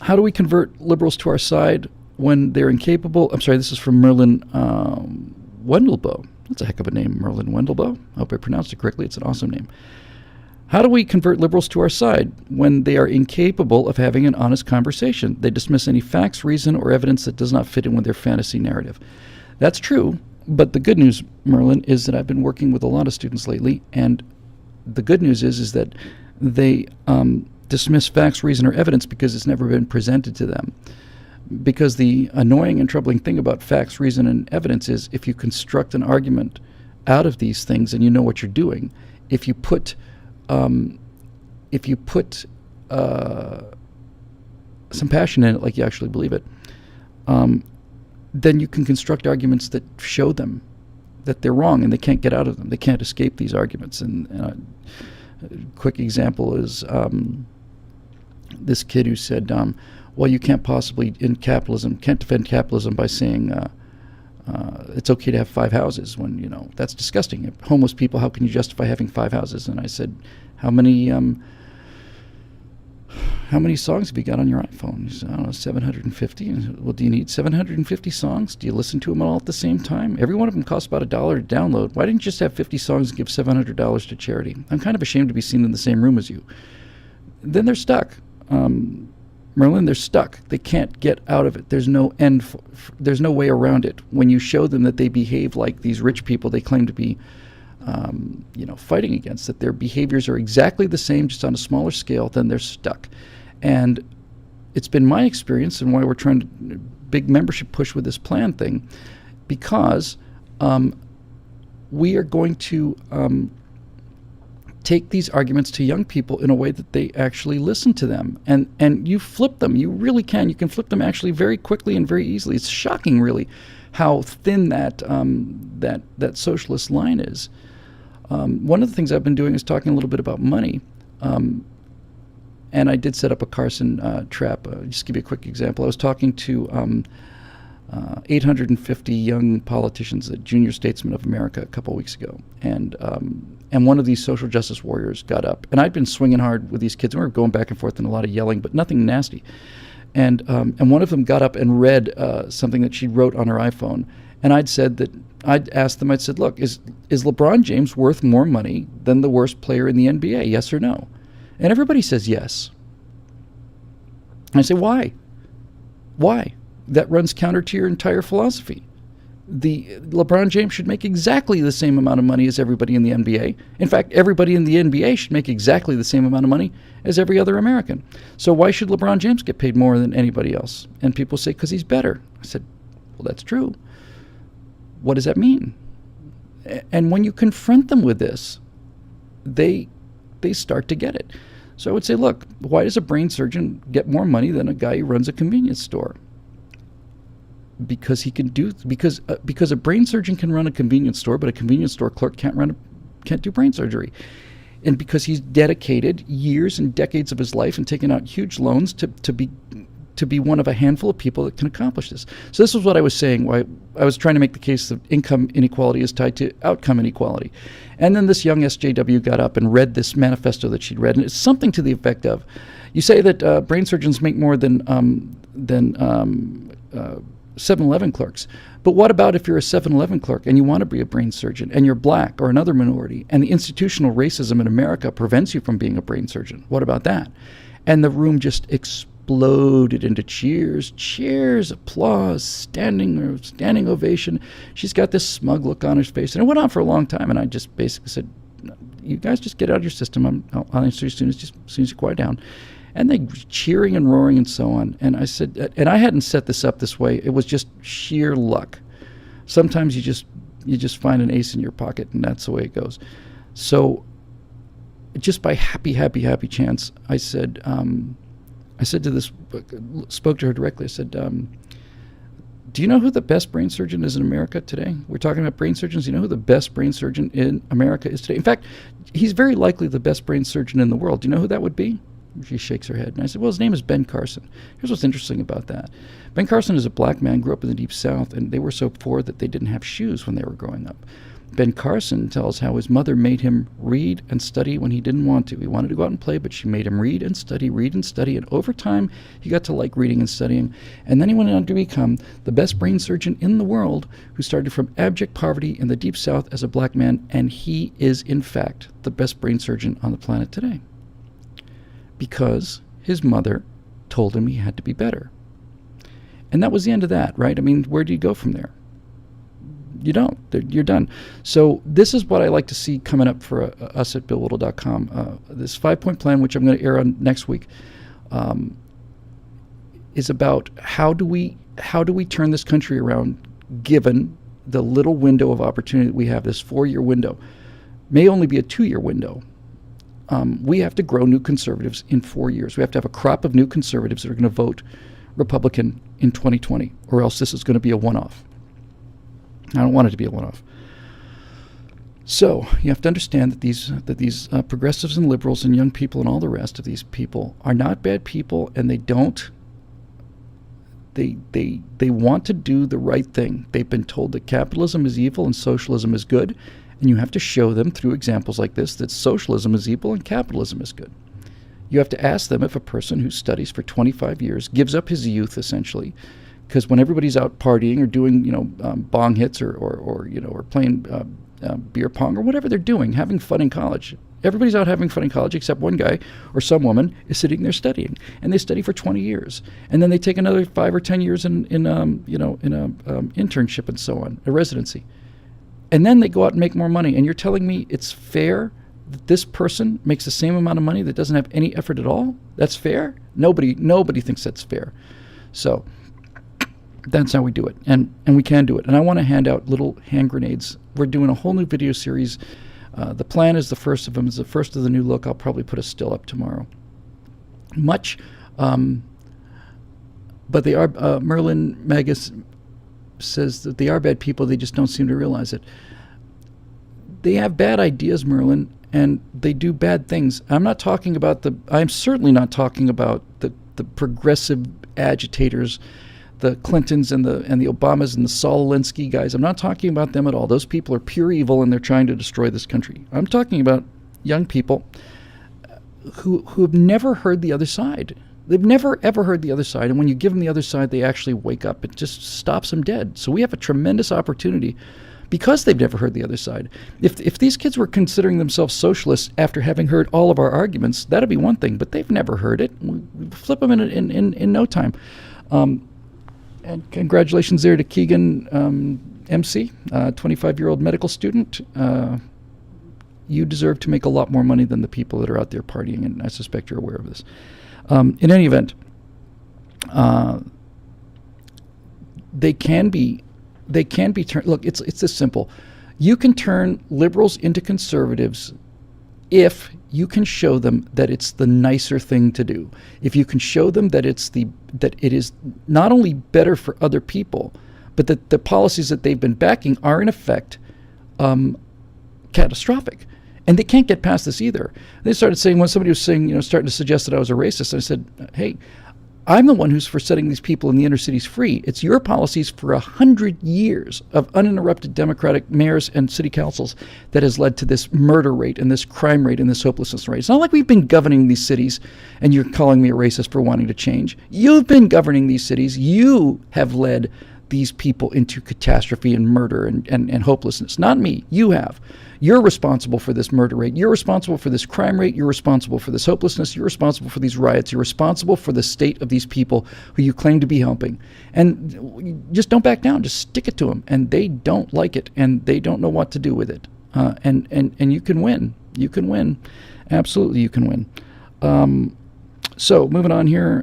How do we convert liberals to our side when they're incapable? I'm sorry, this is from Merlin Wendelboe. That's a heck of a name, Merlin Wendelboe. I hope I pronounced it correctly. It's an awesome name. How do we convert liberals to our side when they are incapable of having an honest conversation? They dismiss any facts, reason, or evidence that does not fit in with their fantasy narrative. That's true, but the good news, Merlin, is that I've been working with a lot of students lately, and the good news is that they dismiss facts, reason, or evidence because it's never been presented to them. Because the annoying and troubling thing about facts, reason, and evidence is if you construct an argument out of these things and you know what you're doing, if you put some passion in it, like you actually believe it, then you can construct arguments that show them that they're wrong and they can't get out of them. They can't escape these arguments. And a quick example is this kid who said, well, you can't possibly, can't defend capitalism by saying it's okay to have 5 houses when, that's disgusting. Homeless people, how can you justify having 5 houses? And I said, how many songs have you got on your iPhone? He said, I don't know, 750. And I said, well, do you need 750 songs? Do you listen to them all at the same time? Every one of them costs about $1 to download. Why didn't you just have 50 songs and give $700 to charity? I'm kind of ashamed to be seen in the same room as you. Then they're stuck. Merlin, they're stuck. They can't get out of it. There's no end. There's no way around it. When you show them that they behave like these rich people they claim to be, fighting against, that their behaviors are exactly the same, just on a smaller scale, then they're stuck. And it's been my experience, and why we're trying to big membership push with this plan thing, because we are going to take these arguments to young people in a way that they actually listen to them. And you flip them. You really can. You can flip them actually very quickly and very easily. It's shocking, really, how thin that socialist line is. One of the things I've been doing is talking a little bit about money. And I did set up a Carson trap. Just to give you a quick example. I was talking to 850 young politicians, the junior statesmen of America, a couple of weeks ago. And one of these social justice warriors got up. And I'd been swinging hard with these kids. And we were going back and forth and a lot of yelling, but nothing nasty. And one of them got up and read something that she wrote on her iPhone. And I'd asked them, I'd said, look, is LeBron James worth more money than the worst player in the NBA? Yes or no? And everybody says yes. And I say, why? Why? That runs counter to your entire philosophy. LeBron James should make exactly the same amount of money as everybody in the NBA. In fact, everybody in the NBA should make exactly the same amount of money as every other American. So why should LeBron James get paid more than anybody else? And people say, because he's better. I said, well, that's true. What does that mean? And when you confront them with this, they start to get it. So I would say, look, why does a brain surgeon get more money than a guy who runs a convenience store? Because a brain surgeon can run a convenience store, but a convenience store clerk can't do brain surgery. And because he's dedicated years and decades of his life and taken out huge loans to be one of a handful of people that can accomplish this. So this is what I was saying, why I was trying to make the case that income inequality is tied to outcome inequality. And then this young SJW got up and read this manifesto that she'd read, and it's something to the effect of, you say that brain surgeons make more than 7-Eleven clerks. But what about if you're a 7-Eleven clerk and you want to be a brain surgeon and you're black or another minority and the institutional racism in America prevents you from being a brain surgeon? What about that? And the room just exploded into cheers, applause, standing ovation. She's got this smug look on her face. And it went on for a long time. And I just basically said, you guys just get out of your system. I'll answer you as soon as you quiet down. And they cheering and roaring and so on. And I said, and I hadn't set this up this way. It was just sheer luck. Sometimes you just find an ace in your pocket, and that's the way it goes. So, just by happy chance, I said to this, spoke to her directly. I said, do you know who the best brain surgeon is in America today? We're talking about brain surgeons. Do you know who the best brain surgeon in America is today? In fact, he's very likely the best brain surgeon in the world. Do you know who that would be? She shakes her head. And I said, well, his name is Ben Carson. Here's what's interesting about that. Ben Carson is a black man, grew up in the Deep South, and they were so poor that they didn't have shoes when they were growing up. Ben Carson tells how his mother made him read and study when he didn't want to. He wanted to go out and play, but she made him read and study, and over time he got to like reading and studying. And then he went on to become the best brain surgeon in the world, who started from abject poverty in the Deep South as a black man, and he is, in fact, the best brain surgeon on the planet today. Because his mother told him he had to be better. And that was the end of that, right? I mean, where do you go from there? You don't. You're done. So this is what I like to see coming up for us at BillWhittle.com. This 5-point plan, which I'm going to air on next week, is about how do we turn this country around, given the little window of opportunity that we have. This 4-year window may only be a 2-year window. We have to grow new conservatives in 4 years. We have to have a crop of new conservatives that are going to vote Republican in 2020, or else this is going to be a one-off. I don't want it to be a one-off. So you have to understand that these progressives and liberals and young people and all the rest of these people are not bad people, and they want to do the right thing. They've been told that capitalism is evil and socialism is good, and you have to show them through examples like this that socialism is evil and capitalism is good. You have to ask them if a person who studies for 25 years gives up his youth, essentially, because when everybody's out partying or doing, bong hits or playing beer pong or whatever they're doing, having fun in college. Everybody's out having fun in college except one guy or some woman is sitting there studying, and they study for 20 years, and then they take another 5 or 10 years in a internship and so on, a residency, and then they go out and make more money. And you're telling me it's fair that this person makes the same amount of money that doesn't have any effort at all? That's fair? Nobody thinks that's fair. So that's how we do it, and we can do it. And I want to hand out little hand grenades. We're doing a whole new video series. The plan is the first of them. It's the first of the new look. I'll probably put a still up tomorrow. But they are, Merlin Magus says that they are bad people. They just don't seem to realize it. They have bad ideas, Merlin, and they do bad things. I'm certainly not talking about the progressive agitators, the Clintons and the Obamas and the Saul Alinsky guys. I'm not talking about them at all. Those people are pure evil, and they're trying to destroy this country. I'm talking about young people who have never heard the other side. They've never, ever heard the other side, and when you give them the other side, they actually wake up. It just stops them dead. So we have a tremendous opportunity because they've never heard the other side. If these kids were considering themselves socialists after having heard all of our arguments, that'd be one thing, but they've never heard it. We flip them in no time. And congratulations there to Keegan MC, 25-year-old medical student. You deserve to make a lot more money than the people that are out there partying, and I suspect you're aware of this. In any event, they can be turned. Look, it's this simple. You can turn liberals into conservatives if you can show them that it's the nicer thing to do. If you can show them that it is not only better for other people, but that the policies that they've been backing are in effect catastrophic. And they can't get past this either. They started saying, when somebody was saying, starting to suggest that I was a racist, I said, hey, I'm the one who's for setting these people in the inner cities free. It's your policies for 100 years of uninterrupted Democratic mayors and city councils that has led to this murder rate and this crime rate and this hopelessness rate. It's not like we've been governing these cities and you're calling me a racist for wanting to change. You've been governing these cities. You have led these people into catastrophe and murder and hopelessness. Not me. You have. You're responsible for this murder rate. You're responsible for this crime rate. You're responsible for this hopelessness. You're responsible for these riots. You're responsible for the state of these people who you claim to be helping. And just don't back down. Just stick it to them. And they don't like it, and they don't know what to do with it. And you can win. You can win. Absolutely, you can win. So moving on here.